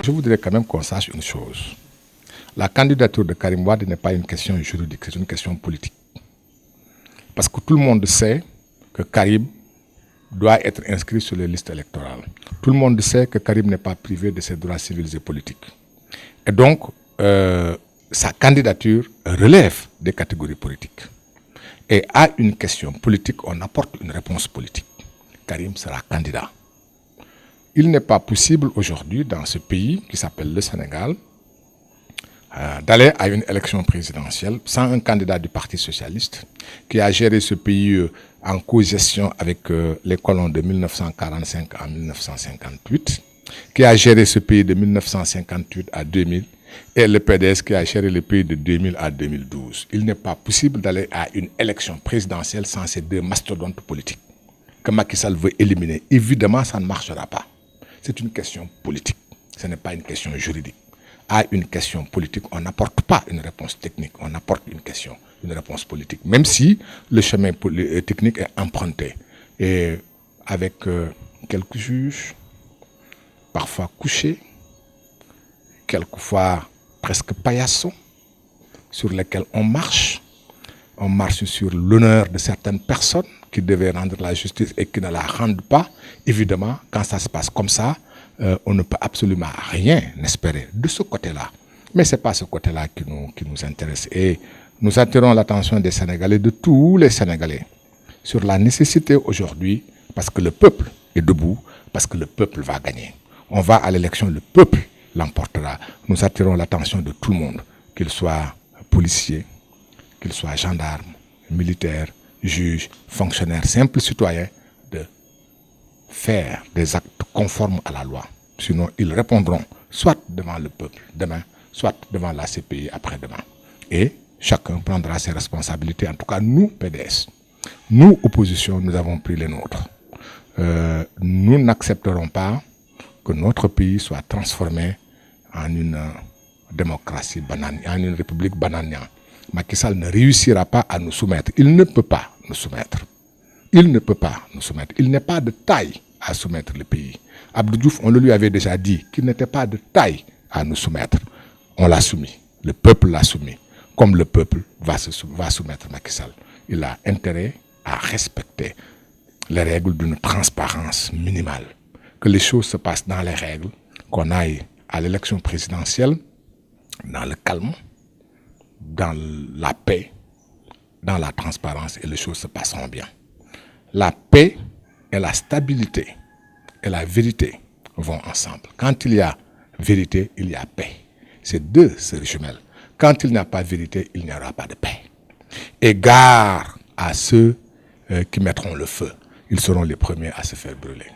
je voudrais quand même qu'on sache une chose. La candidature de Karim Wade n'est pas une question juridique, c'est une question politique. Parce que tout le monde sait que Karim doit être inscrit sur les listes électorales. Tout le monde sait que Karim n'est pas privé de ses droits civils et politiques. Et donc, sa candidature relève des catégories politiques. Et à une question politique, on apporte une réponse politique. Karim sera candidat. Il n'est pas possible aujourd'hui dans ce pays qui s'appelle le Sénégal d'aller à une élection présidentielle sans un candidat du Parti socialiste qui a géré ce pays en co-gestion avec les colons de 1945 à 1958, qui a géré ce pays de 1958 à 2000 et le PDS qui a géré le pays de 2000 à 2012. Il n'est pas possible d'aller à une élection présidentielle sans ces deux mastodontes politiques que Macky Sall veut éliminer. Évidemment, ça ne marchera pas. C'est une question politique, ce n'est pas une question juridique. À une question politique, on n'apporte pas une réponse technique, on apporte une réponse politique, même si le chemin technique est emprunté. Et avec quelques juges, parfois couchés, quelquefois presque paillassons, sur lesquels on marche sur l'honneur de certaines personnes qui devaient rendre la justice et qui ne la rendent pas. Évidemment, quand ça se passe comme ça, on ne peut absolument rien espérer de ce côté-là. Mais ce n'est pas ce côté-là qui nous intéresse. Et nous attirons l'attention des Sénégalais, de tous les Sénégalais, sur la nécessité aujourd'hui, parce que le peuple est debout, parce que le peuple va gagner. On va à l'élection, le peuple l'emportera. Nous attirons l'attention de tout le monde, qu'il soit policier, qu'il soit gendarme, militaire, juge, fonctionnaire, simple citoyen, de faire des actes conformes à la loi. Sinon, ils répondront soit devant le peuple demain, soit devant la CPI après-demain. Et chacun prendra ses responsabilités. En tout cas, nous, PDS, nous, opposition, nous avons pris les nôtres. Nous n'accepterons pas que notre pays soit transformé en une démocratie banane, en une république bananière. Macky Sall ne réussira pas à nous soumettre. Il ne peut pas nous soumettre. Il ne peut pas nous soumettre. Il n'est pas de taille à soumettre le pays. Abdou Diouf, on le lui avait déjà dit qu'il n'était pas de taille à nous soumettre. On l'a soumis. Le peuple l'a soumis. Comme le peuple va soumettre Macky Sall. Il a intérêt à respecter les règles d'une transparence minimale. Que les choses se passent dans les règles, qu'on aille à l'élection présidentielle dans le calme, dans la paix, dans la transparence, et les choses se passeront bien. La paix et la stabilité et la vérité vont ensemble. Quand il y a vérité, il y a paix. Ces deux sœurs jumelles. Quand il n'y a pas de vérité, il n'y aura pas de paix. Et gare à ceux qui mettront le feu. Ils seront les premiers à se faire brûler.